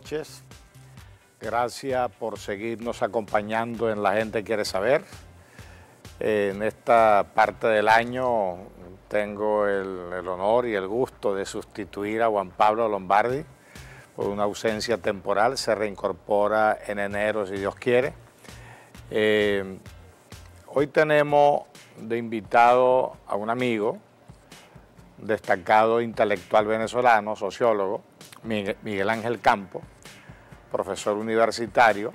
noches. Gracias por seguirnos acompañando en La Gente Quiere Saber. En esta parte del año tengo el honor y el gusto de sustituir a Juan Pablo Lombardi por una ausencia temporal. Se reincorpora en enero, si Dios quiere. Hoy tenemos de invitado a un amigo, destacado intelectual venezolano, sociólogo, Miguel Ángel Campo, profesor universitario.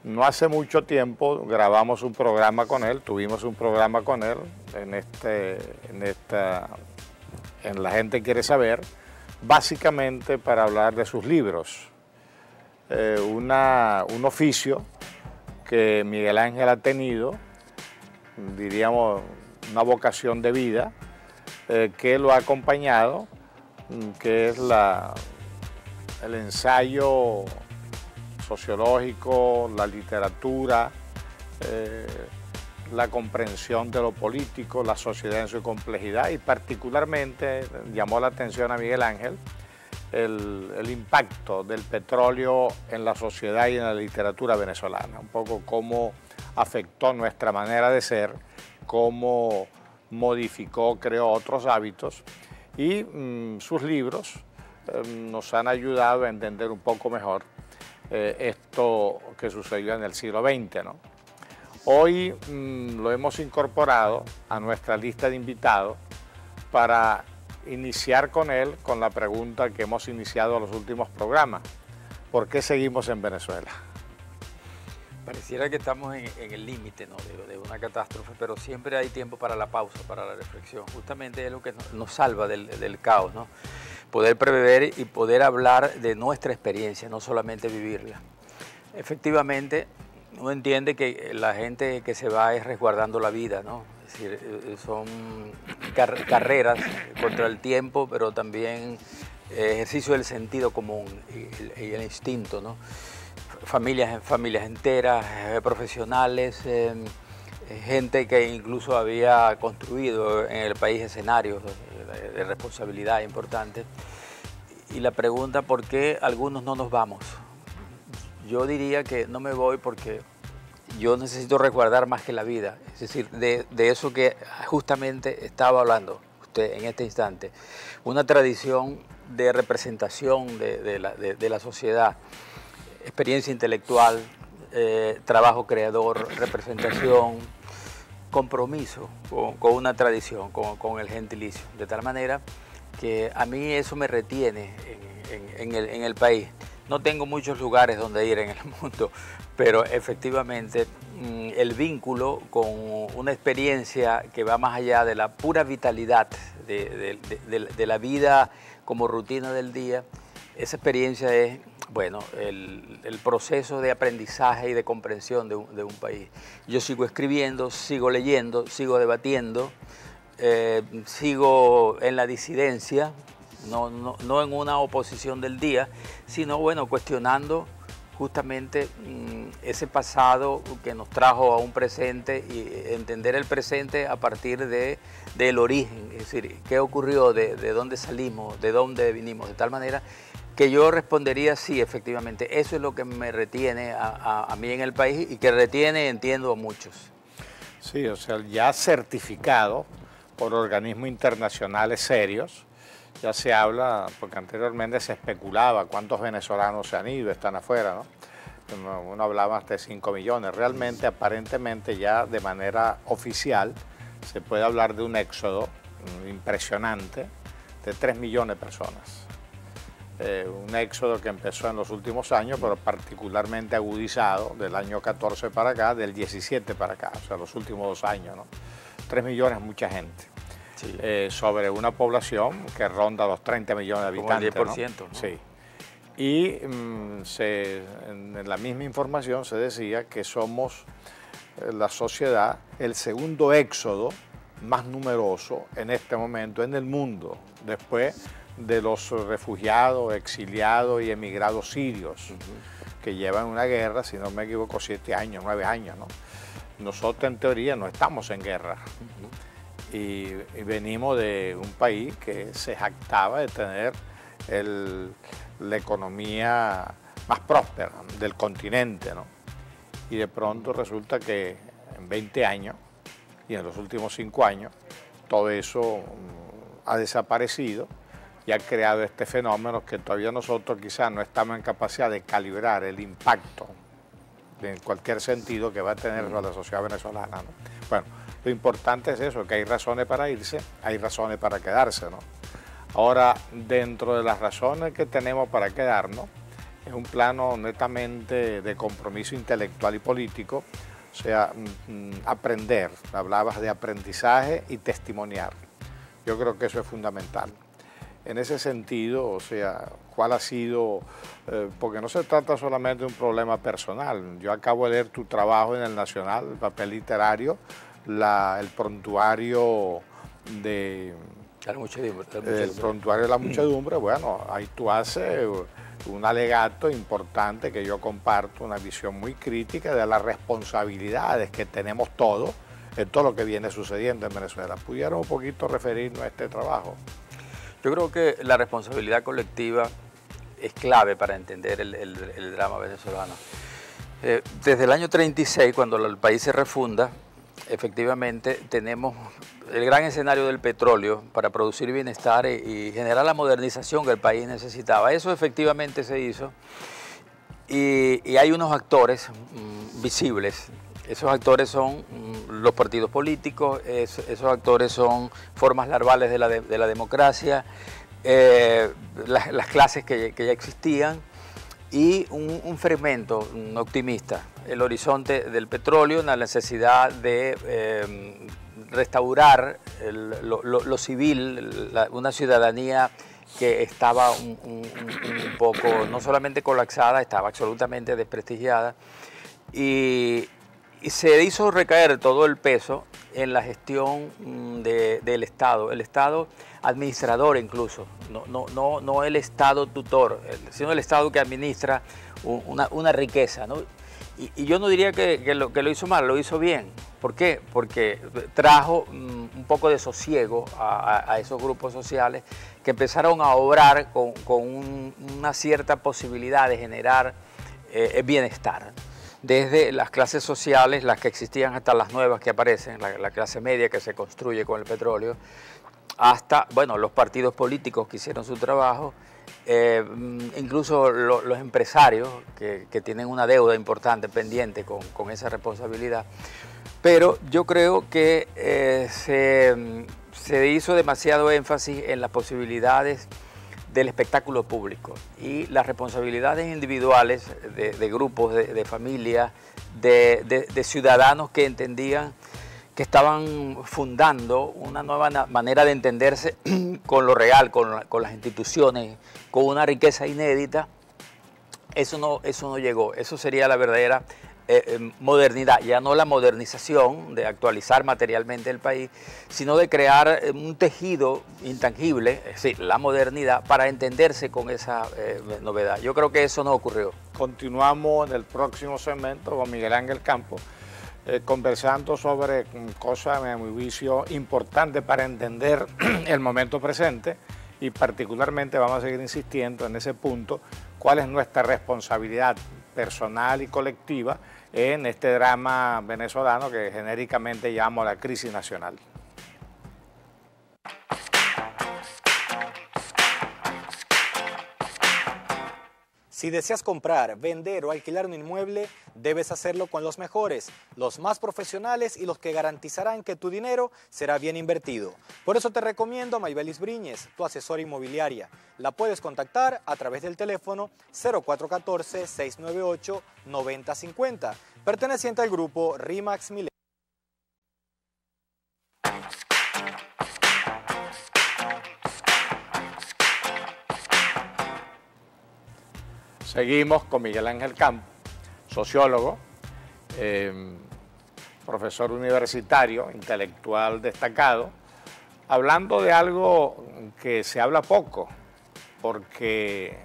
No hace mucho tiempo grabamos un programa con él, tuvimos un programa con él en La Gente Quiere Saber, básicamente para hablar de sus libros. Un oficio que Miguel Ángel ha tenido, diríamos, una vocación de vida que lo ha acompañado, que es el ensayo sociológico, la literatura, la comprensión de lo político, la sociedad en su complejidad, y particularmente llamó la atención a Miguel Ángel el impacto del petróleo en la sociedad y en la literatura venezolana, un poco cómo afectó nuestra manera de ser, cómo modificó, creó otros hábitos, y sus libros nos han ayudado a entender un poco mejor esto que sucedió en el siglo XX, ¿no? Hoy lo hemos incorporado a nuestra lista de invitados para iniciar con él con la pregunta que hemos iniciado en los últimos programas: ¿por qué seguimos en Venezuela? Pareciera que estamos en el límite, ¿no?, de una catástrofe, pero siempre hay tiempo para la pausa, para la reflexión. Justamente es lo que nos salva del caos, ¿no? Poder prever y poder hablar de nuestra experiencia, no solamente vivirla. Efectivamente, uno entiende que la gente que se va es resguardando la vida, ¿no? Es decir, son carreras contra el tiempo, pero también ejercicio del sentido común y el instinto, ¿no? Familias enteras, profesionales, gente que incluso había construido en el país escenarios de responsabilidad importante. Y la pregunta, ¿por qué algunos no nos vamos? Yo diría que no me voy porque yo necesito resguardar más que la vida, es decir, de eso que justamente estaba hablando usted en este instante, una tradición de representación de la sociedad, experiencia intelectual, trabajo creador, representación, compromiso con una tradición, con el gentilicio, de tal manera que a mí eso me retiene en el país. No tengo muchos lugares donde ir en el mundo, pero efectivamente el vínculo con una experiencia que va más allá de la pura vitalidad de la vida como rutina del día, esa experiencia es, bueno, el proceso de aprendizaje y de comprensión de un país. Yo sigo escribiendo, sigo leyendo, sigo debatiendo, sigo en la disidencia, no en una oposición del día, sino, bueno, cuestionando justamente ese pasado que nos trajo a un presente y entender el presente a partir del origen, es decir, qué ocurrió, de dónde salimos, de dónde vinimos, de tal manera que yo respondería sí, efectivamente, eso es lo que me retiene a mí en el país y que retiene, entiendo, a muchos. Sí, o sea, ya certificado por organismos internacionales serios, ya se habla, porque anteriormente se especulaba cuántos venezolanos se han ido, están afuera, ¿no? Uno hablaba hasta de 5 millones. Realmente, aparentemente, ya de manera oficial, se puede hablar de un éxodo impresionante de 3 millones de personas. Un éxodo que empezó en los últimos años, pero particularmente agudizado del año 14 para acá, del 17 para acá, o sea, los últimos 2 años, ¿no? 3 millones es mucha gente. Sí. Sobre una población que ronda los 30 millones de habitantes. Como el 10%, ¿no? Sí. Y en la misma información se decía que somos la sociedad, el segundo éxodo más numeroso en este momento en el mundo, después de los refugiados, exiliados y emigrados sirios, que llevan una guerra, si no me equivoco, 7 años, 9 años, ¿no? Nosotros en teoría no estamos en guerra. Y venimos de un país que se jactaba de tener la economía más próspera del continente, ¿no? Y de pronto resulta que en 20 años y en los últimos 5 años todo eso ha desaparecido y ha creado este fenómeno que todavía nosotros quizás no estamos en capacidad de calibrar el impacto en cualquier sentido que va a tener sobre la sociedad venezolana, ¿no? Bueno, lo importante es eso, que hay razones para irse, hay razones para quedarse, ¿no? Ahora, dentro de las razones que tenemos para quedarnos, es un plano netamente de compromiso intelectual y político, o sea, aprender, hablabas de aprendizaje y testimoniar. Yo creo que eso es fundamental. En ese sentido, o sea, ¿cuál ha sido? Porque no se trata solamente de un problema personal. Yo acabo de leer tu trabajo en el Nacional, el papel literario, el prontuario de... El prontuario de la muchedumbre. Bueno, ahí tú haces un alegato importante que yo comparto, una visión muy crítica de las responsabilidades que tenemos todos en todo lo que viene sucediendo en Venezuela. ¿Pudieron un poquito referirnos a este trabajo? Yo creo que la responsabilidad colectiva es clave para entender el drama venezolano. Desde el año 36, cuando el país se refunda, efectivamente tenemos el gran escenario del petróleo para producir bienestar y generar la modernización que el país necesitaba. Eso efectivamente se hizo y hay unos actores visibles. Esos actores son los partidos políticos, esos actores son formas larvales de la democracia, las clases que ya existían y un fermento optimista, el horizonte del petróleo, la necesidad de restaurar lo civil, una ciudadanía que estaba un poco, no solamente colapsada, estaba absolutamente desprestigiada, y se hizo recaer todo el peso en la gestión del Estado, el Estado administrador incluso, no el Estado tutor, sino el Estado que administra una riqueza, ¿no? Y yo no diría que lo hizo mal, lo hizo bien. ¿Por qué? Porque trajo un poco de sosiego a esos grupos sociales que empezaron a obrar con una cierta posibilidad de generar bienestar. Desde las clases sociales, las que existían hasta las nuevas que aparecen, la clase media que se construye con el petróleo, hasta, bueno, los partidos políticos que hicieron su trabajo, incluso los empresarios que tienen una deuda importante pendiente con esa responsabilidad. Pero yo creo que se hizo demasiado énfasis en las posibilidades del espectáculo público y las responsabilidades individuales de grupos, de familias, de ciudadanos que entendían que estaban fundando una nueva manera de entenderse con lo real, con las instituciones, con una riqueza inédita. Eso no llegó, eso sería la verdadera modernidad, ya no la modernización de actualizar materialmente el país, sino de crear un tejido intangible, es decir, la modernidad, para entenderse con esa novedad. Yo creo que eso no ocurrió. Continuamos en el próximo segmento con Miguel Ángel Campos, conversando sobre cosas, a mi juicio, importantes para entender el momento presente y particularmente vamos a seguir insistiendo en ese punto, cuál es nuestra responsabilidad personal y colectiva en este drama venezolano que genéricamente llamo la crisis nacional. Si deseas comprar, vender o alquilar un inmueble, debes hacerlo con los mejores, los más profesionales y los que garantizarán que tu dinero será bien invertido. Por eso te recomiendo a Maybelis Briñes, tu asesora inmobiliaria. La puedes contactar a través del teléfono 0414-698-9050, perteneciente al grupo RIMAX Milenio. Seguimos con Miguel Ángel Campos, sociólogo, profesor universitario, intelectual destacado, hablando de algo que se habla poco, porque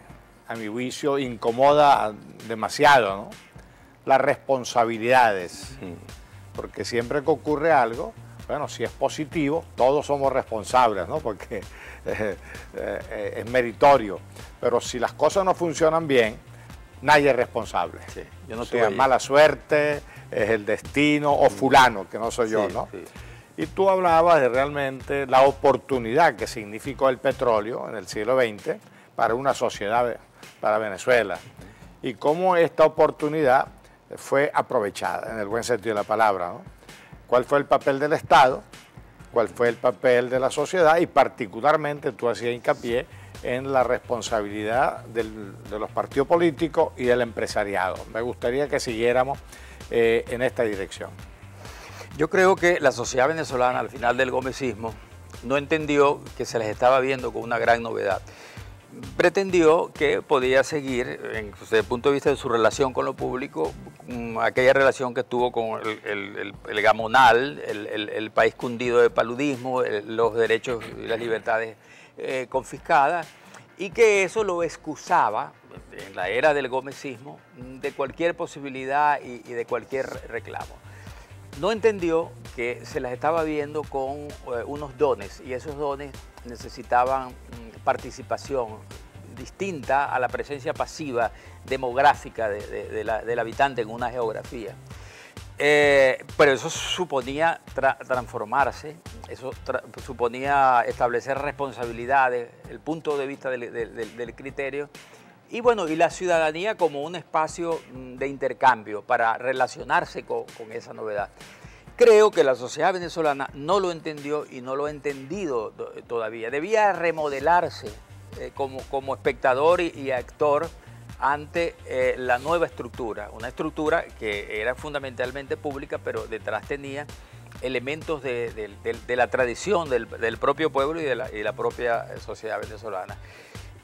a mi juicio incomoda demasiado, ¿no? Las responsabilidades, porque siempre que ocurre algo, bueno, si es positivo, todos somos responsables, ¿no? Porque es meritorio, pero si las cosas no funcionan bien, nadie es responsable. Sí, yo no sea mala suerte, es el destino o fulano, que no soy yo, ¿no? Sí. Y tú hablabas de realmente la oportunidad que significó el petróleo en el siglo XX para una sociedad, para Venezuela, y cómo esta oportunidad fue aprovechada, en el buen sentido de la palabra, ¿no? ¿Cuál fue el papel del Estado? ¿Cuál fue el papel de la sociedad? Y particularmente tú hacías hincapié en la responsabilidad de los partidos políticos y del empresariado. Me gustaría que siguiéramos en esta dirección. Yo creo que la sociedad venezolana al final del gomecismo no entendió que se les estaba viendo con una gran novedad. Pretendió que podía seguir, desde el punto de vista de su relación con lo público, aquella relación que tuvo con el gamonal, el país cundido de paludismo, los derechos y las libertades confiscadas, y que eso lo excusaba, en la era del gomecismo, de cualquier posibilidad y de cualquier reclamo. No entendió que se las estaba viendo con unos dones, y esos dones necesitaban participación distinta a la presencia pasiva demográfica del habitante en una geografía. Pero eso suponía transformarse, eso suponía establecer responsabilidades, el punto de vista del criterio, y bueno, y la ciudadanía como un espacio de intercambio para relacionarse con esa novedad. Creo que la sociedad venezolana no lo entendió y no lo ha entendido todavía. Debía remodelarse como espectador y actor ante la nueva estructura, una estructura que era fundamentalmente pública, pero detrás tenía elementos de la tradición del propio pueblo y de la propia sociedad venezolana.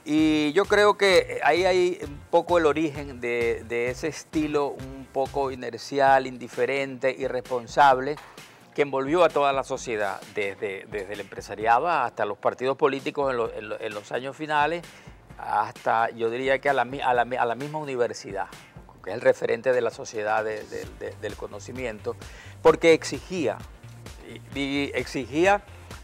Y yo creo que ahí hay un poco el origen de ese estilo un poco inercial, indiferente, irresponsable, que envolvió a toda la sociedad, desde el empresariado hasta los partidos políticos en los años finales, hasta yo diría que a la misma universidad, que es el referente de la sociedad del conocimiento, porque exigía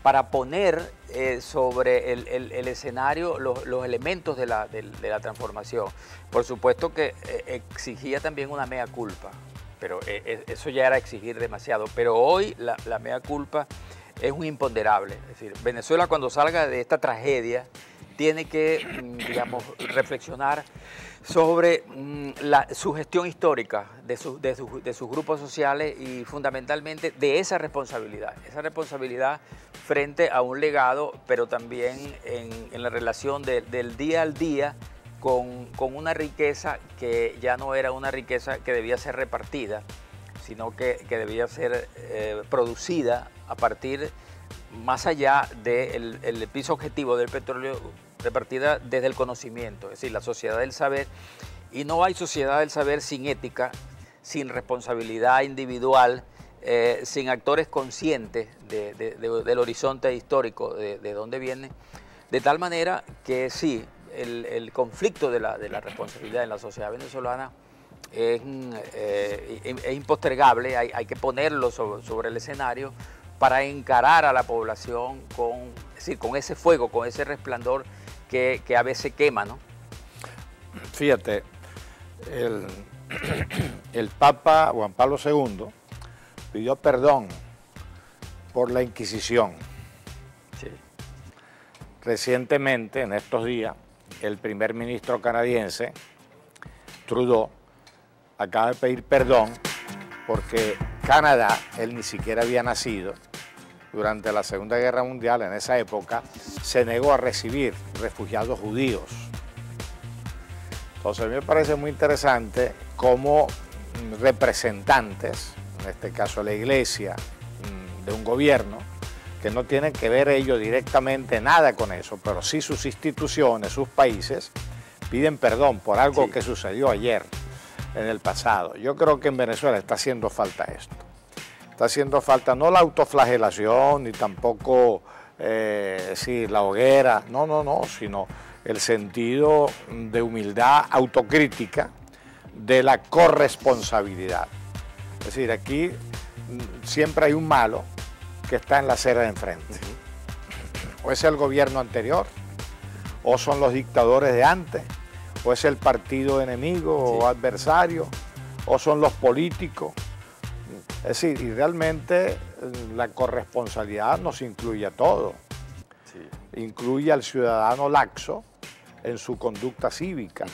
para poner sobre el escenario los elementos de la transformación. Por supuesto que exigía también una mea culpa, pero eso ya era exigir demasiado. Pero hoy la mea culpa es un imponderable. Es decir, Venezuela cuando salga de esta tragedia tiene que, digamos, reflexionar sobre su gestión histórica de sus grupos sociales y fundamentalmente de esa responsabilidad frente a un legado, pero también en la relación del día al día con una riqueza que ya no era una riqueza que debía ser repartida, sino que debía ser producida a partir, más allá del piso objetivo del petróleo, repartida desde el conocimiento, es decir, la sociedad del saber. Y no hay sociedad del saber sin ética, sin responsabilidad individual, sin actores conscientes del horizonte histórico de dónde viene, de tal manera que sí, el conflicto de la responsabilidad en la sociedad venezolana es impostergable, hay que ponerlo sobre el escenario para encarar a la población con ese fuego, con ese resplandor que a veces quema, ¿no? Fíjate, el Papa Juan Pablo II pidió perdón por la Inquisición. Sí. Recientemente, en estos días, el primer ministro canadiense, Trudeau, acaba de pedir perdón porque Canadá, él ni siquiera había nacido, durante la Segunda Guerra Mundial, en esa época, se negó a recibir refugiados judíos. Entonces a mí me parece muy interesante cómo representantes, en este caso la Iglesia, de un gobierno, que no tienen que ver ellos directamente nada con eso, pero sí sus instituciones, sus países, piden perdón por algo que sucedió ayer, en el pasado. Yo creo que en Venezuela está haciendo falta esto. Está haciendo falta no la autoflagelación, ni tampoco la hoguera, no, sino el sentido de humildad autocrítica, de la corresponsabilidad. Es decir, aquí siempre hay un malo que está en la acera de enfrente. o es el gobierno anterior, o son los dictadores de antes, o es el partido enemigo o adversario, o son los políticos. Es decir, y realmente la corresponsabilidad nos incluye a todos. Incluye al ciudadano laxo en su conducta cívica,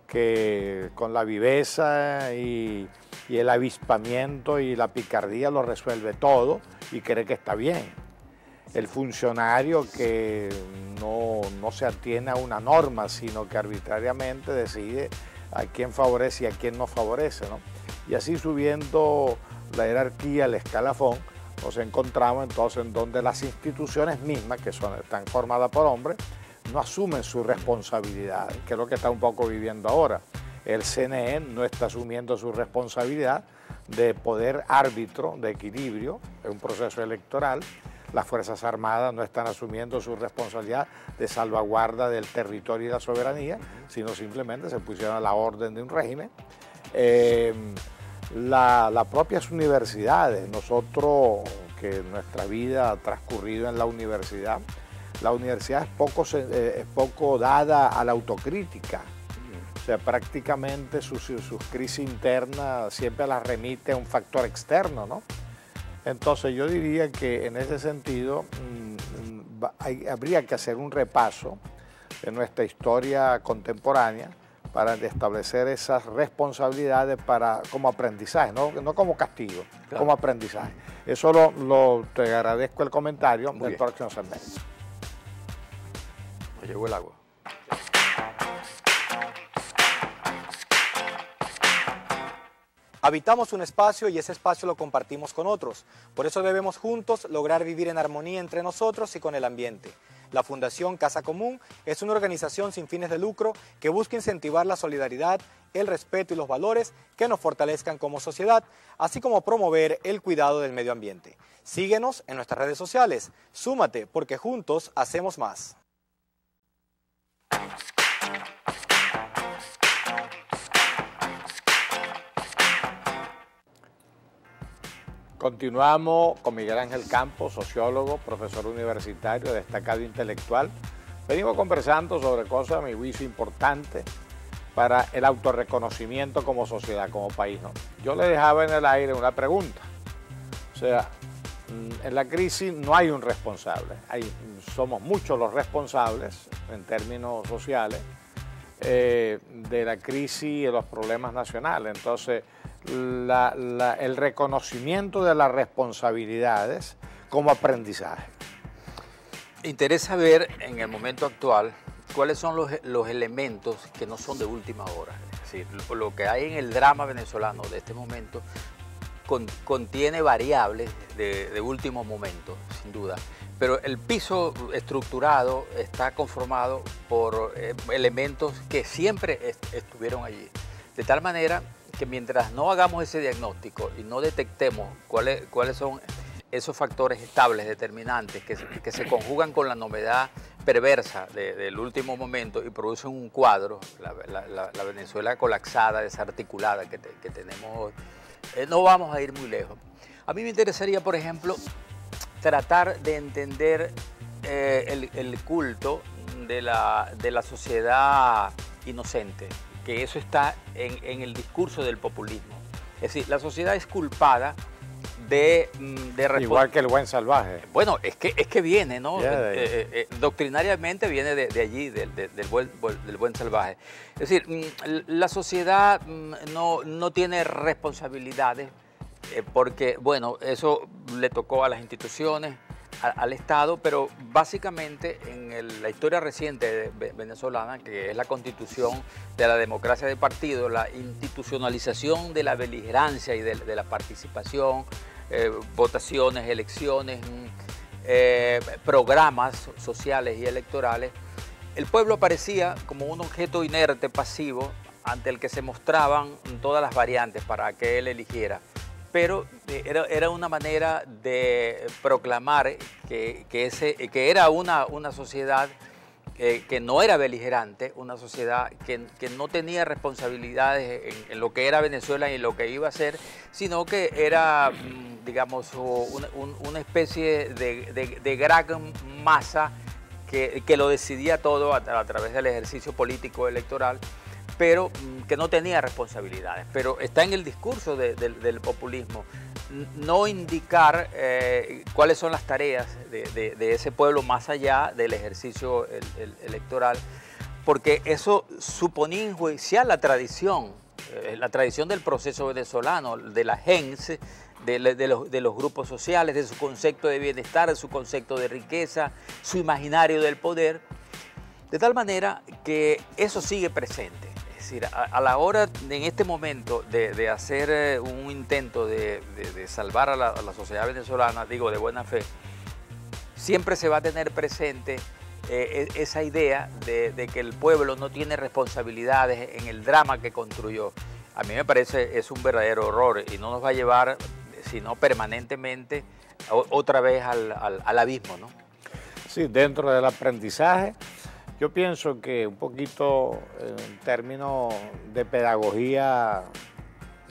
que con la viveza y el avispamiento y la picardía lo resuelve todo y cree que está bien. El funcionario que no se atiene a una norma, sino que arbitrariamente decide a quién favorece y a quién no favorece, ¿no? Y así subiendo la jerarquía, el escalafón, nos encontramos entonces en donde las instituciones mismas, que están formadas por hombres, no asumen su responsabilidad, que es lo que está un poco viviendo ahora. El CNE no está asumiendo su responsabilidad de poder árbitro, de equilibrio en un proceso electoral. Las Fuerzas Armadas no están asumiendo su responsabilidad de salvaguarda del territorio y la soberanía, sino simplemente se pusieron a la orden de un régimen. Las propias universidades, nosotros que nuestra vida ha transcurrido en la universidad es poco dada a la autocrítica. O sea, prácticamente sus crisis internas siempre las remite a un factor externo, ¿no? Entonces yo diría que en ese sentido habría que hacer un repaso de nuestra historia contemporánea para establecer esas responsabilidades como aprendizaje, no como castigo, claro, como aprendizaje. Eso te agradezco el comentario del próximo segmento. Me llegó el agua. Habitamos un espacio y ese espacio lo compartimos con otros. Por eso debemos juntos lograr vivir en armonía entre nosotros y con el ambiente. La Fundación Casa Común es una organización sin fines de lucro que busca incentivar la solidaridad, el respeto y los valores que nos fortalezcan como sociedad, así como promover el cuidado del medio ambiente. Síguenos en nuestras redes sociales. Súmate porque juntos hacemos más. Continuamos con Miguel Ángel Campos, sociólogo, profesor universitario, destacado intelectual. Venimos conversando sobre cosas, a mi juicio, importantes para el autorreconocimiento como sociedad, como país, ¿no? Yo le dejaba en el aire una pregunta. O sea, en la crisis no hay un responsable. Somos muchos los responsables en términos sociales de la crisis y de los problemas nacionales. Entonces, el reconocimiento de las responsabilidades como aprendizaje. Interesa ver en el momento actual cuáles son los elementos que no son de última hora. Es decir, lo que hay en el drama venezolano de este momento contiene variables de último momento, sin duda. Pero el piso estructurado está conformado por elementos que siempre estuvieron allí. De tal manera que mientras no hagamos ese diagnóstico y no detectemos cuáles son esos factores estables, determinantes, que se conjugan con la novedad perversa del último momento y producen un cuadro, la Venezuela colapsada, desarticulada que tenemos hoy, no vamos a ir muy lejos. A mí me interesaría, por ejemplo, tratar de entender el culto de la sociedad inocente, que eso está en el discurso del populismo. Es decir, la sociedad es culpada de igual que el buen salvaje. Bueno, es que viene, ¿no? Doctrinariamente viene de allí, del buen salvaje. Es decir, la sociedad no tiene responsabilidades porque, bueno, eso le tocó a las instituciones, al Estado, pero básicamente en la historia reciente venezolana, que es la constitución de la democracia de partido, la institucionalización de la beligerancia y de la participación, votaciones, elecciones, programas sociales y electorales, el pueblo aparecía como un objeto inerte, pasivo, ante el que se mostraban todas las variantes para que él eligiera. Pero era una manera de proclamar que era una sociedad que no era beligerante, una sociedad que no tenía responsabilidades en lo que era Venezuela y en lo que iba a ser, sino que era, digamos, una especie de gran masa que lo decidía todo a través del ejercicio político electoral, pero que no tenía responsabilidades. Pero está en el discurso del populismo no indicar cuáles son las tareas de ese pueblo más allá del ejercicio electoral, porque eso suponía enjuiciar la tradición del proceso venezolano, de la gens, de los grupos sociales, de su concepto de bienestar, de su concepto de riqueza, su imaginario del poder, de tal manera que eso sigue presente. Es decir, a la hora, en este momento, de hacer un intento de salvar a la sociedad venezolana, digo, de buena fe, siempre se va a tener presente esa idea de que el pueblo no tiene responsabilidades en el drama que construyó. A mí me parece es un verdadero horror y no nos va a llevar, sino permanentemente, otra vez al abismo, ¿no? Sí, dentro del aprendizaje, yo pienso que un poquito en términos de pedagogía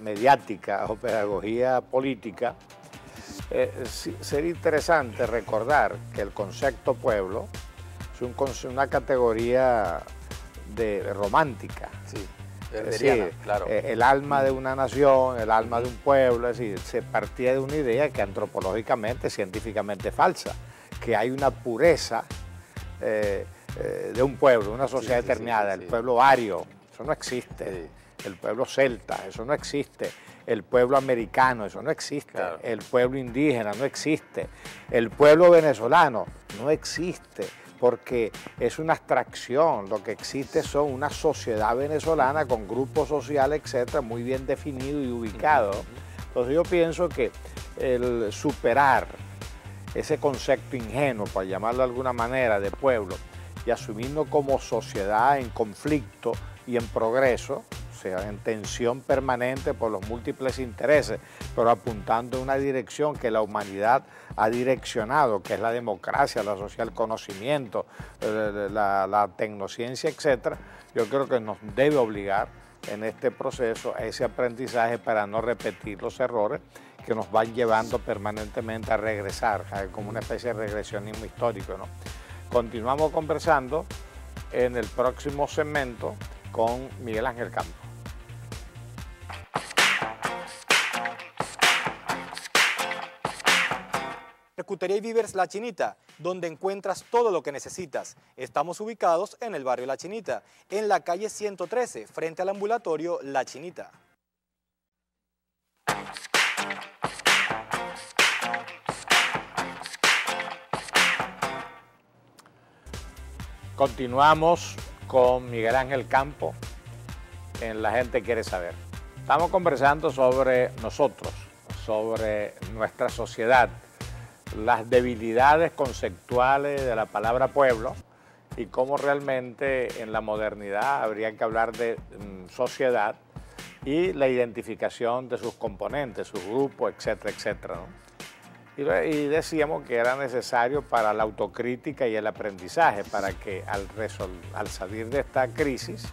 mediática o pedagogía política, sería interesante recordar que el concepto pueblo es una categoría romántica. Sí, es decir, claro. El alma de una nación, el alma de un pueblo, es decir, se partía de una idea que antropológicamente, científicamente falsa, que hay una pureza de un pueblo, una sociedad determinada, el pueblo ario, eso no existe, el pueblo celta, eso no existe, el pueblo americano, eso no existe, claro. El pueblo indígena no existe, el pueblo venezolano no existe, porque es una abstracción, lo que existe son una sociedad venezolana con grupos sociales, etcétera, muy bien definidos y ubicados. Entonces yo pienso que el superar ese concepto ingenuo, para llamarlo de alguna manera, de pueblo, y asumirnos como sociedad en conflicto y en progreso, o sea, en tensión permanente por los múltiples intereses, pero apuntando en una dirección que la humanidad ha direccionado, que es la democracia, la sociedad, el conocimiento, la tecnociencia, etcétera. Yo creo que nos debe obligar en este proceso a ese aprendizaje para no repetir los errores que nos van llevando permanentemente a regresar, como una especie de regresionismo histórico, ¿no? Continuamos conversando en el próximo segmento con Miguel Ángel Campos. Charcutería y Víveres La Chinita, donde encuentras todo lo que necesitas. Estamos ubicados en el barrio La Chinita, en la calle 113, frente al ambulatorio La Chinita. Continuamos con Miguel Ángel Campos en La Gente Quiere Saber. Estamos conversando sobre nosotros, sobre nuestra sociedad, las debilidades conceptuales de la palabra pueblo y cómo realmente en la modernidad habría que hablar de sociedad y la identificación de sus componentes, sus grupos, etcétera, etcétera, ¿no? Y decíamos que era necesario para la autocrítica y el aprendizaje, para que al salir de esta crisis,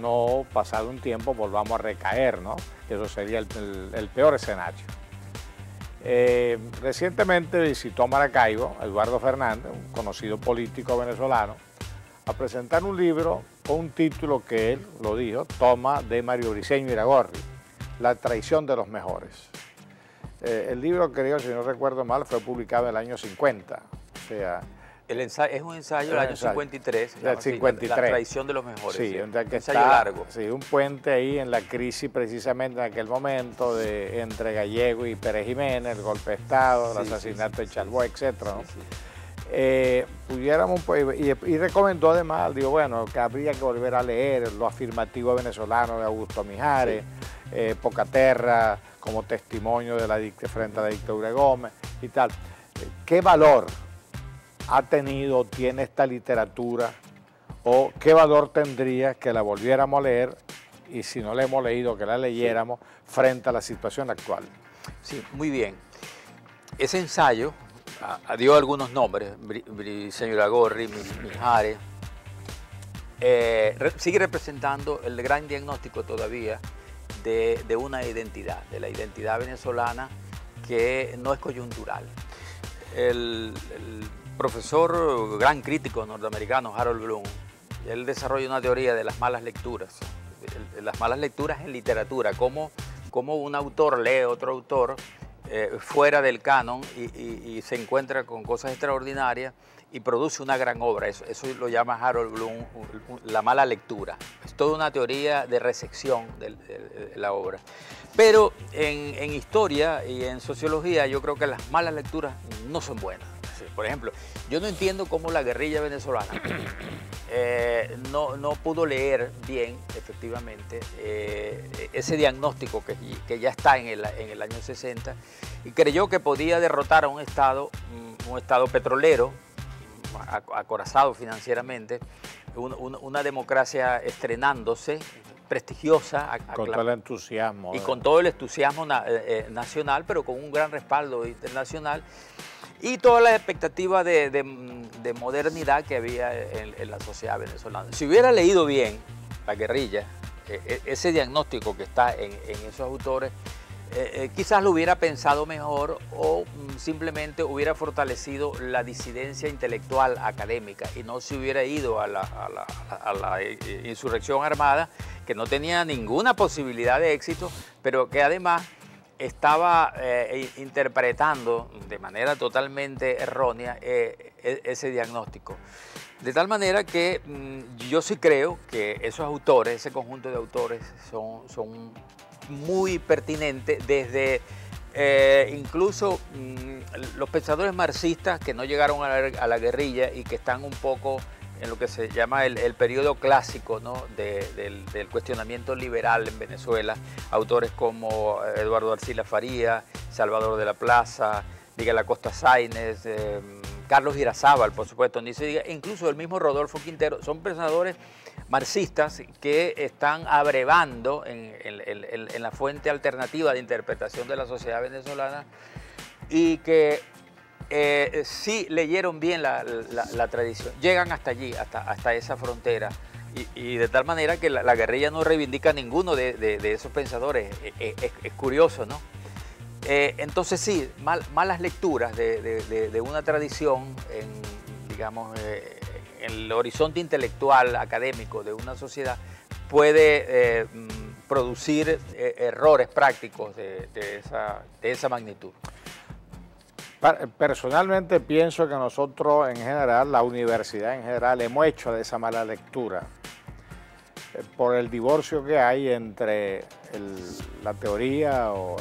no pasado un tiempo volvamos a recaer, ¿no? Eso sería el peor escenario. Recientemente visitó Maracaibo Eduardo Fernández, un conocido político venezolano, a presentar un libro con un título que él, lo dijo, toma de Mario Briceño Iragorri, La traición de los mejores. El libro, creo, si no recuerdo mal, fue publicado en el año 50, o sea... Es un ensayo del año 53, del 53. La traición de los mejores. Sí, un ensayo largo. Sí, un puente ahí en la crisis precisamente en aquel momento entre Gallego y Pérez Jiménez, el golpe de Estado, el asesinato de Chalbó, etcétera, ¿no? Pudiéramos, y recomendó además, digo, bueno, que habría que volver a leer lo afirmativo venezolano de Augusto Mijares, Pocaterra, como testimonio frente a la dictadura de Gómez y tal. ¿Qué valor ha tenido, tiene esta literatura, o qué valor tendría que la volviéramos a leer, y si no la hemos leído, que la leyéramos frente a la situación actual? Sí, muy bien. Ese ensayo dio algunos nombres, Briceño Iragorri, Mijares, sigue representando el gran diagnóstico todavía de una identidad, de la identidad venezolana que no es coyuntural. profesor, gran crítico norteamericano, Harold Bloom, él desarrolla una teoría de las malas lecturas. Las malas lecturas en literatura, cómo un autor lee a otro autor fuera del canon y se encuentra con cosas extraordinarias y produce una gran obra. Eso lo llama Harold Bloom la mala lectura. Es toda una teoría de recepción de la obra. Pero en historia y en sociología yo creo que las malas lecturas no son buenas. Por ejemplo, yo no entiendo cómo la guerrilla venezolana no pudo leer bien, efectivamente, ese diagnóstico que ya está en el año 60 y creyó que podía derrotar a un estado petrolero, acorazado financieramente, una democracia estrenándose, prestigiosa. Con todo el entusiasmo. Y con todo el entusiasmo nacional, pero con un gran respaldo internacional. Y todas las expectativas de modernidad que había en la sociedad venezolana. Si hubiera leído bien la guerrilla, ese diagnóstico que está en esos autores, quizás lo hubiera pensado mejor o simplemente hubiera fortalecido la disidencia intelectual académica y no se hubiera ido a la insurrección armada, que no tenía ninguna posibilidad de éxito, pero que además estaba interpretando de manera totalmente errónea ese diagnóstico. De tal manera que yo sí creo que esos autores, ese conjunto de autores son muy pertinentes desde incluso los pensadores marxistas que no llegaron a la guerrilla y que están un poco en lo que se llama el periodo clásico, ¿no? del cuestionamiento liberal en Venezuela, autores como Eduardo Arcila Faría, Salvador de la Plaza, Miguel Acosta Sáenz, Carlos Irazábal, por supuesto, ni se diga, incluso el mismo Rodolfo Quintero, son pensadores marxistas que están abrevando en la fuente alternativa de interpretación de la sociedad venezolana y que sí leyeron bien la tradición, llegan hasta allí, hasta esa frontera, y de tal manera que la guerrilla no reivindica a ninguno de esos pensadores. Es curioso, ¿no? Entonces sí, malas lecturas de una tradición digamos, en el horizonte intelectual, académico de una sociedad puede producir errores prácticos de esa magnitud. Personalmente pienso que nosotros en general, la universidad en general, hemos hecho de esa mala lectura por el divorcio que hay entre la teoría o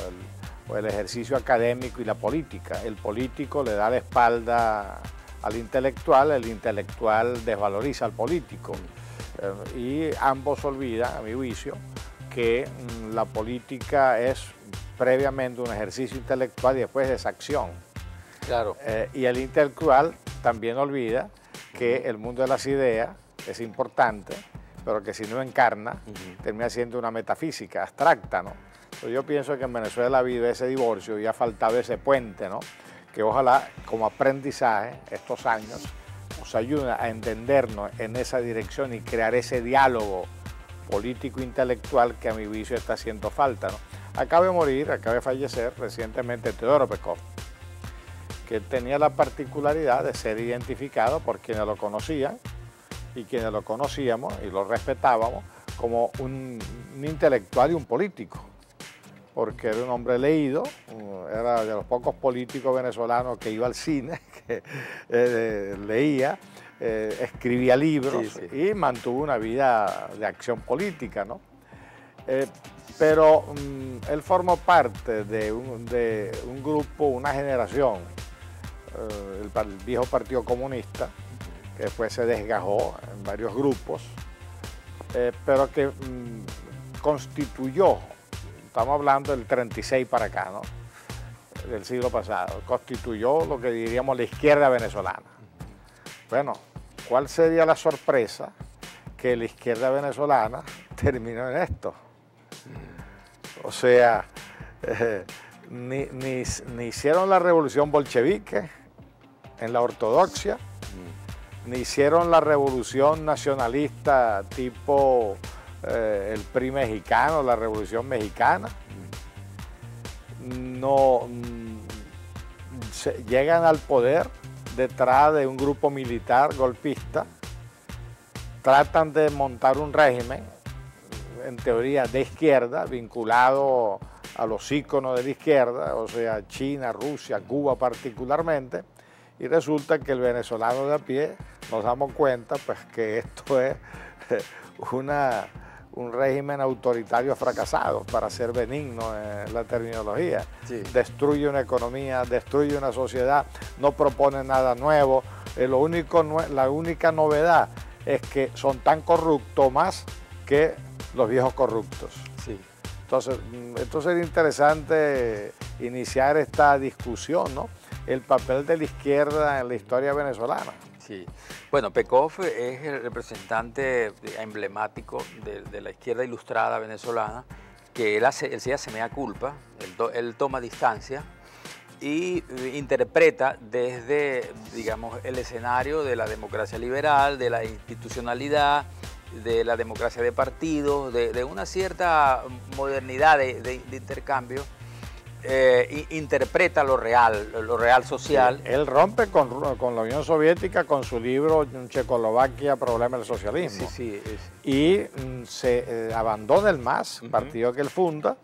el ejercicio académico y la política. El político le da la espalda al intelectual, el intelectual desvaloriza al político y ambos olvidan, a mi juicio, que la política es previamente un ejercicio intelectual y después es acción. Claro. Y el intelectual también olvida que el mundo de las ideas es importante, pero que si no encarna, termina siendo una metafísica abstracta, ¿no? Entonces yo pienso que en Venezuela ha habido ese divorcio y ha faltado ese puente, ¿no? Que ojalá como aprendizaje estos años nos ayuden a entendernos en esa dirección y crear ese diálogo político-intelectual que a mi juicio está haciendo falta, ¿no? Acaba de fallecer recientemente Teodoro Pekov, que tenía la particularidad de ser identificado por quienes lo conocían y quienes lo conocíamos y lo respetábamos como un intelectual y un político, porque era un hombre leído, era de los pocos políticos venezolanos que iba al cine, que leía, escribía libros, sí, sí, y mantuvo una vida de acción política, ¿no? Pero él formó parte de un grupo, una generación, el viejo Partido Comunista, que después se desgajó en varios grupos, pero que constituyó, estamos hablando del 36 para acá, ¿no? Del siglo pasado, constituyó lo que diríamos la izquierda venezolana. Bueno, ¿cuál sería la sorpresa? Que la izquierda venezolana terminó en esto. O sea, ni hicieron la revolución bolchevique en la ortodoxia, ni hicieron la revolución nacionalista tipo el PRI mexicano, la revolución mexicana. No llegan al poder detrás de un grupo militar golpista, tratan de montar un régimen, en teoría de izquierda, vinculado a los íconos de la izquierda, o sea, China, Rusia, Cuba particularmente, y resulta que el venezolano de a pie nos damos cuenta pues, que esto es un régimen autoritario fracasado, para ser benigno en la terminología. Sí. Destruye una economía, destruye una sociedad, no propone nada nuevo. La única novedad es que son tan corruptos más que los viejos corruptos. Sí. Entonces sería interesante iniciar esta discusión, ¿no? El papel de la izquierda en la historia venezolana. Sí. Bueno, Pekov es el representante emblemático de la izquierda ilustrada venezolana, que él se hace mea culpa, él toma distancia y interpreta desde, digamos, el escenario de la democracia liberal, de la institucionalidad, de la democracia de partidos, de una cierta modernidad de intercambio. Interpreta lo real social. Él rompe con la Unión Soviética con su libro Checoslovaquia, Problema del Socialismo. Sí, y se abandona el MAS, partido que él funda,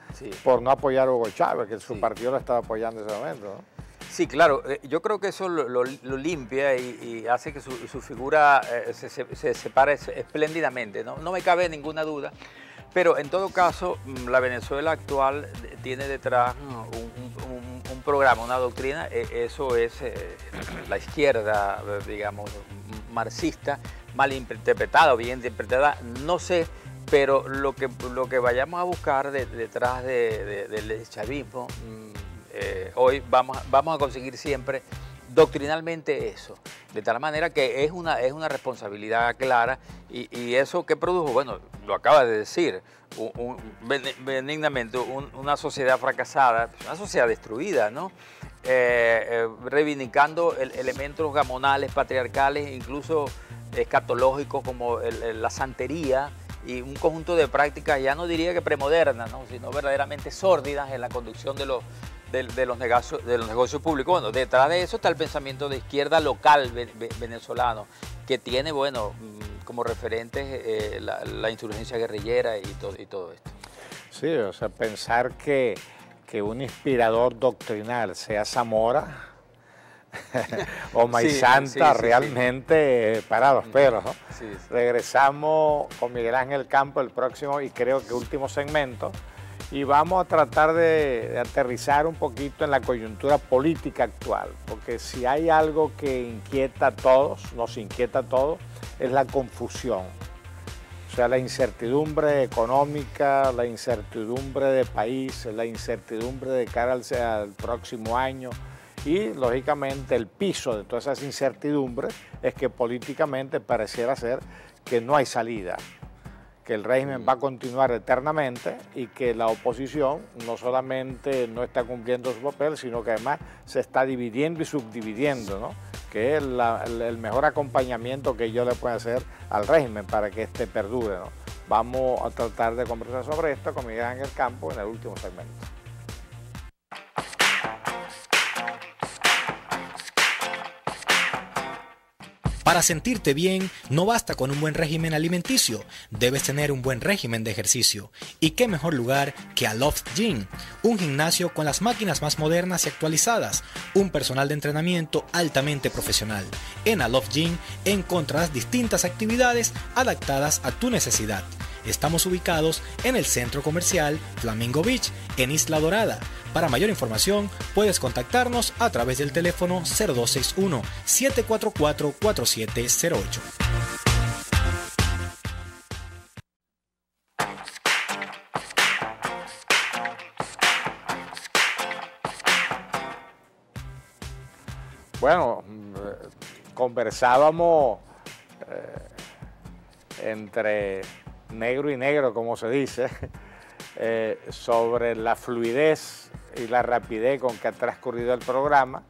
por no apoyar a Hugo Chávez, que su partido lo estaba apoyando en ese momento, ¿no? Sí, claro, yo creo que eso lo limpia y hace que su figura se separe espléndidamente, ¿no? No me cabe ninguna duda. Pero en todo caso, la Venezuela actual tiene detrás un programa, una doctrina, eso es la izquierda, digamos, marxista, mal interpretada o bien interpretada, no sé, pero lo que vayamos a buscar detrás del chavismo, hoy vamos a conseguir siempre doctrinalmente eso, de tal manera que es una responsabilidad clara y eso que produjo, bueno, lo acaba de decir, benignamente, una sociedad fracasada, una sociedad destruida, ¿no? Reivindicando elementos gamonales, patriarcales, incluso escatológicos como la santería y un conjunto de prácticas, ya no diría que premodernas, ¿no? Sino verdaderamente sórdidas en la conducción de los negocios públicos. Bueno, detrás de eso está el pensamiento de izquierda local venezolano, que tiene, bueno, como referentes la insurgencia guerrillera y todo esto. Sí, o sea, pensar que un inspirador doctrinal sea Zamora o Maizanta, realmente para los pelos, ¿no? Sí. Regresamos con Miguel Ángel Campo el próximo y creo que último segmento, y vamos a tratar de aterrizar un poquito en la coyuntura política actual, porque si hay algo que inquieta a todos, nos inquieta a todos, es la confusión. O sea, la incertidumbre económica, la incertidumbre de país, la incertidumbre de cara al próximo año y, lógicamente, el piso de todas esas incertidumbres es que políticamente pareciera ser que no hay salida, que el régimen va a continuar eternamente y que la oposición no solamente no está cumpliendo su papel, sino que además se está dividiendo y subdividiendo, ¿no? Que es el mejor acompañamiento que ellos le pueden hacer al régimen para que éste perdure, ¿no? Vamos a tratar de conversar sobre esto con Miguel Ángel Campo en el último segmento. Para sentirte bien, no basta con un buen régimen alimenticio, debes tener un buen régimen de ejercicio. ¿Y qué mejor lugar que Aloft Gym? Un gimnasio con las máquinas más modernas y actualizadas, un personal de entrenamiento altamente profesional. En Aloft Gym encontrarás distintas actividades adaptadas a tu necesidad. Estamos ubicados en el centro comercial Flamingo Beach, en Isla Dorada. Para mayor información, puedes contactarnos a través del teléfono 0261-744-4708. Bueno, conversábamos entre negro y negro, como se dice, sobre la fluidez y la rapidez con que ha transcurrido el programa.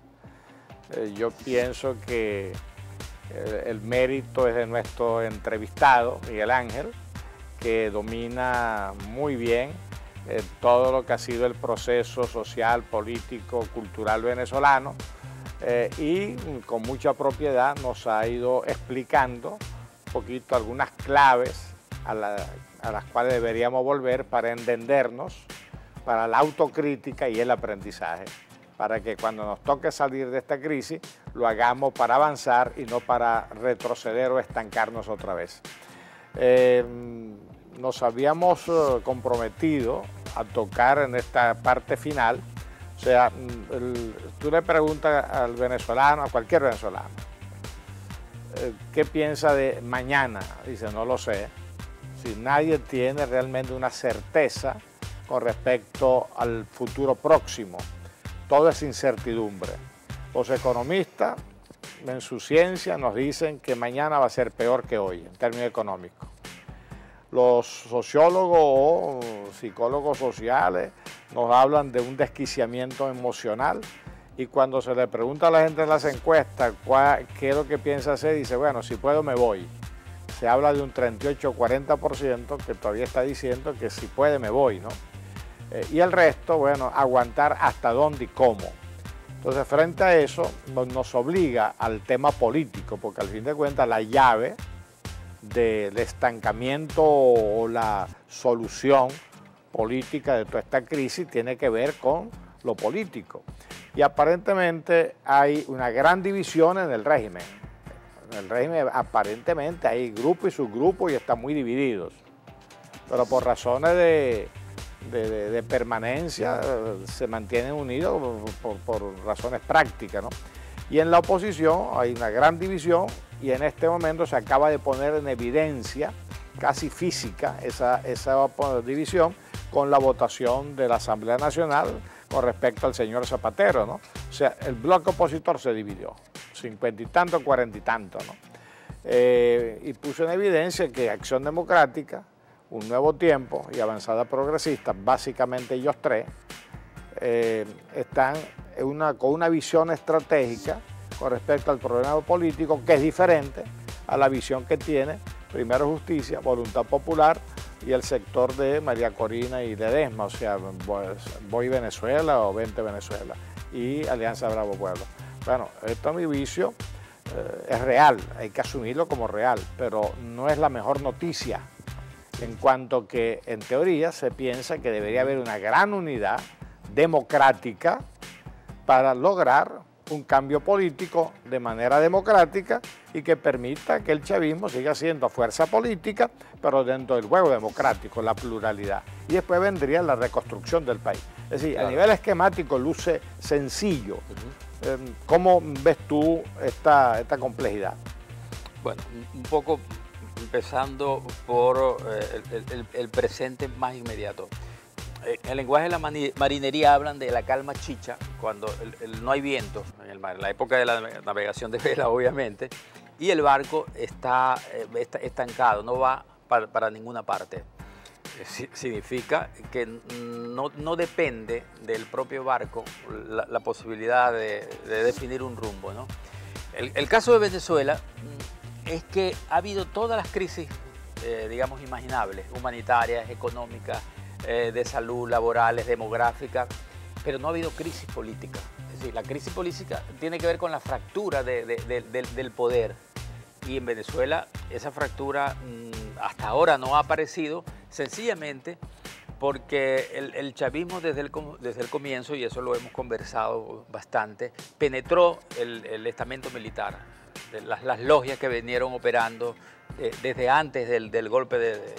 Yo pienso que el mérito es de nuestro entrevistado, Miguel Ángel, que domina muy bien todo lo que ha sido el proceso social, político, cultural venezolano, y con mucha propiedad nos ha ido explicando un poquito algunas claves a las cuales deberíamos volver para entendernos, para la autocrítica y el aprendizaje, para que cuando nos toque salir de esta crisis lo hagamos para avanzar y no para retroceder o estancarnos otra vez. Nos habíamos comprometido a tocar en esta parte final, o sea, tú le preguntas al venezolano, a cualquier venezolano, ¿qué piensa de mañana? Dice, no lo sé. Si nadie tiene realmente una certeza con respecto al futuro próximo, todo es incertidumbre. Los economistas en su ciencia nos dicen que mañana va a ser peor que hoy en términos económicos. Los sociólogos o psicólogos sociales nos hablan de un desquiciamiento emocional y cuando se le pregunta a la gente en las encuestas qué es lo que piensa hacer, dice, bueno, si puedo me voy. Se habla de un 38-40% que todavía está diciendo que si puede me voy, ¿no? Y el resto, bueno, aguantar hasta dónde y cómo. Entonces, frente a eso, nos obliga al tema político, porque al fin de cuentas la llave del estancamiento o la solución política de toda esta crisis tiene que ver con lo político. Y aparentemente hay una gran división en el régimen. En el régimen aparentemente hay grupos y subgrupos y están muy divididos. Pero por razones de permanencia se mantienen unidos por razones prácticas, ¿no? Y en la oposición hay una gran división y en este momento se acaba de poner en evidencia casi física esa división con la votación de la Asamblea Nacional con respecto al señor Zapatero, ¿no? O sea, el bloque opositor se dividió, 50 y tanto, 40 y tanto, ¿no? Y puso en evidencia que Acción Democrática, Un Nuevo Tiempo y Avanzada Progresista, básicamente ellos tres, están con una visión estratégica con respecto al problema político que es diferente a la visión que tiene Primero Justicia, Voluntad Popular y el sector de María Corina y Ledesma, o sea, Voy Venezuela o Vente Venezuela y Alianza Bravo Pueblo. Bueno, esto a mi vicio es real, hay que asumirlo como real, pero no es la mejor noticia, en cuanto que en teoría se piensa que debería haber una gran unidad democrática para lograr un cambio político de manera democrática y que permita que el chavismo siga siendo fuerza política, pero dentro del juego democrático, la pluralidad. Y después vendría la reconstrucción del país. Es decir, claro, a nivel esquemático luce sencillo. ¿Cómo ves tú esta complejidad? Bueno, un poco empezando por el presente más inmediato. En el lenguaje de la marinería hablan de la calma chicha, cuando no hay viento en el mar, en la época de la navegación de vela, obviamente, y el barco está estancado, no va para ninguna parte. Significa que no depende del propio barco la posibilidad de definir un rumbo, ¿no? El caso de Venezuela es que ha habido todas las crisis, digamos, imaginables, humanitarias, económicas, de salud, laborales, demográficas, pero no ha habido crisis política. Es decir, la crisis política tiene que ver con la fractura del poder. Y en Venezuela esa fractura hasta ahora no ha aparecido, sencillamente porque el chavismo desde el comienzo, y eso lo hemos conversado bastante, penetró el estamento militar, las logias que vinieron operando desde antes del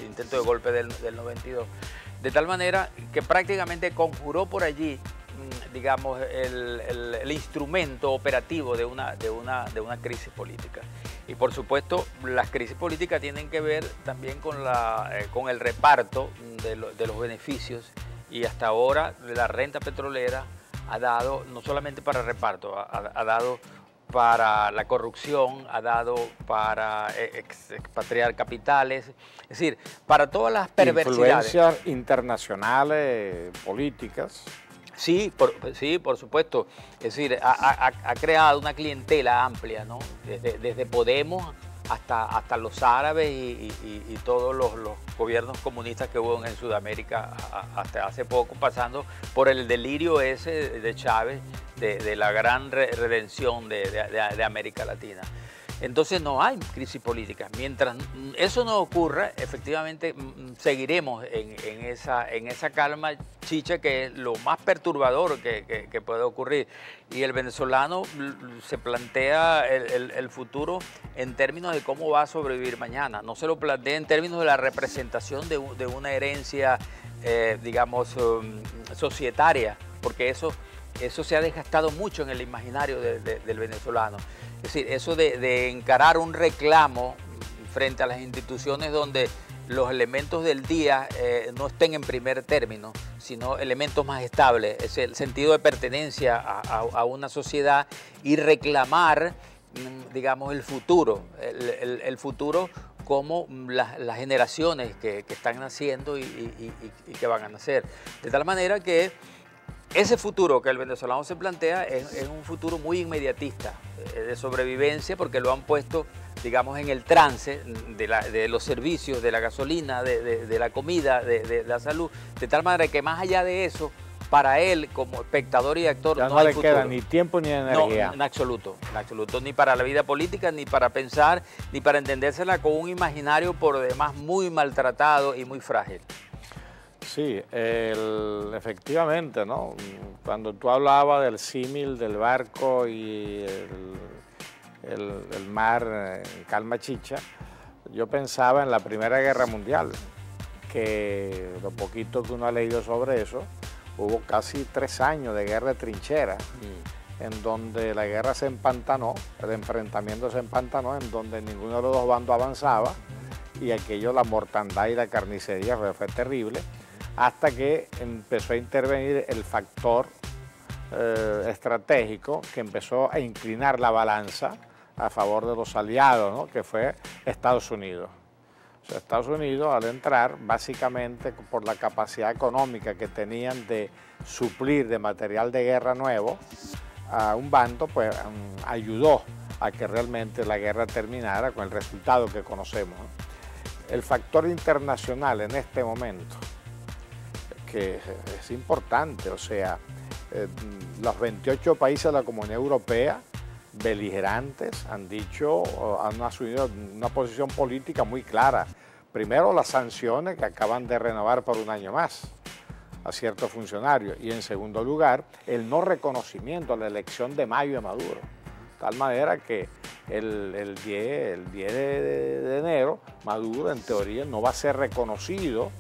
intento de golpe del 92. De tal manera que prácticamente conjuró por allí, digamos, el instrumento operativo de una crisis política. Y por supuesto, las crisis políticas tienen que ver también con el reparto de los beneficios, y hasta ahora la renta petrolera ha dado, no solamente para reparto, ha dado para la corrupción, ha dado para expatriar capitales, es decir, para todas las perversidades. Influencias internacionales, políticas. Sí, por supuesto. Es decir, ha creado una clientela amplia, ¿no? Desde Podemos hasta los árabes y todos los gobiernos comunistas que hubo en Sudamérica hasta hace poco, pasando por el delirio ese de Chávez, de la gran redención de América Latina. Entonces no hay crisis política. Mientras eso no ocurra, efectivamente seguiremos en esa calma chicha, que es lo más perturbador que puede ocurrir. Y el venezolano se plantea el futuro en términos de cómo va a sobrevivir mañana. No se lo plantea en términos de la representación de una herencia, digamos, societaria, porque eso se ha desgastado mucho en el imaginario del venezolano. Es decir, eso de encarar un reclamo frente a las instituciones donde los elementos del día no estén en primer término, sino elementos más estables, es el sentido de pertenencia a una sociedad, y reclamar, digamos, el futuro, el futuro como las generaciones que están naciendo y que van a nacer. De tal manera que ese futuro que el venezolano se plantea es un futuro muy inmediatista, de sobrevivencia, porque lo han puesto, digamos, en el trance de los servicios, de la gasolina, de la comida, de la salud, de tal manera que más allá de eso, para él como espectador y actor ya no hay le futuro. queda ni tiempo ni energía. No, en absoluto, ni para la vida política, ni para pensar, ni para entendérsela con un imaginario por demás muy maltratado y muy frágil. Sí, efectivamente, ¿no? Cuando tú hablabas del símil del barco y el mar en calma chicha, yo pensaba en la Primera Guerra Mundial, que lo poquito que uno ha leído sobre eso, hubo casi 3 años de guerra de trinchera, en donde la guerra se empantanó, el enfrentamiento se empantanó, en donde ninguno de los dos bandos avanzaba, y aquello, la mortandad y la carnicería fue terrible, hasta que empezó a intervenir el factor estratégico que empezó a inclinar la balanza a favor de los aliados, ¿no? Que fue Estados Unidos. O sea, Estados Unidos, al entrar, básicamente por la capacidad económica que tenían de suplir de material de guerra nuevo a un bando, pues ayudó a que realmente la guerra terminara con el resultado que conocemos, ¿no? El factor internacional en este momento, que es importante, o sea, los 28 países de la Comunidad Europea, beligerantes, han asumido una posición política muy clara. Primero, las sanciones que acaban de renovar por 1 año más a ciertos funcionarios, y en segundo lugar, el no reconocimiento a la elección de mayo de Maduro. De tal manera que el 10 de enero, Maduro en teoría no va a ser reconocido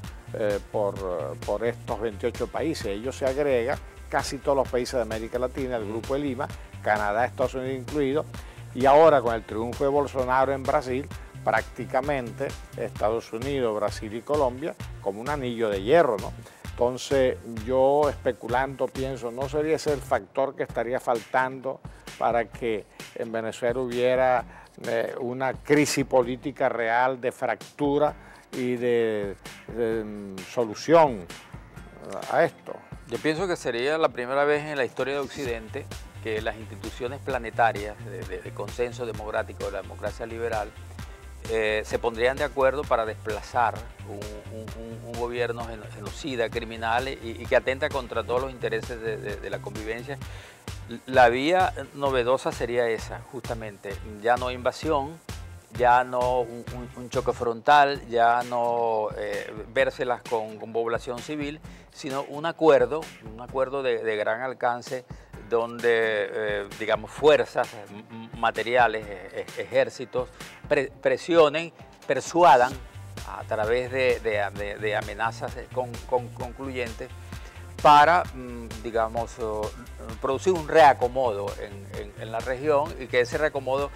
por estos 28 países. Ellos se agregan casi todos los países de América Latina, el Grupo de Lima, Canadá, Estados Unidos incluidos, y ahora con el triunfo de Bolsonaro en Brasil, prácticamente Estados Unidos, Brasil y Colombia como un anillo de hierro, ¿no? Entonces yo, especulando, pienso, ¿no sería ese el factor que estaría faltando para que en Venezuela hubiera una crisis política real de fractura y de solución a esto? Yo pienso que sería la primera vez en la historia de Occidente que las instituciones planetarias de consenso democrático, de la democracia liberal, se pondrían de acuerdo para desplazar un gobierno genocida, criminal y que atenta contra todos los intereses de la convivencia. La vía novedosa sería esa, justamente. Ya no invasión, ya no un choque frontal, ya no vérselas con población civil, sino un acuerdo de gran alcance donde, digamos, fuerzas materiales, ejércitos, persuadan a través de amenazas concluyentes para, digamos, producir un reacomodo en la región, y que ese reacomodo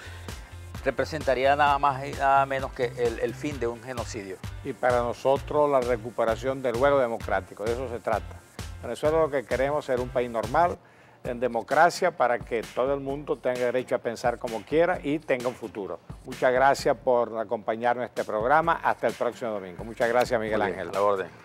representaría nada más y nada menos que el fin de un genocidio. Y para nosotros la recuperación del juego democrático, de eso se trata. Venezuela lo que queremos es ser un país normal, en democracia, para que todo el mundo tenga derecho a pensar como quiera y tenga un futuro. Muchas gracias por acompañarnos en este programa. Hasta el próximo domingo. Muchas gracias, Miguel Ángel. A la orden.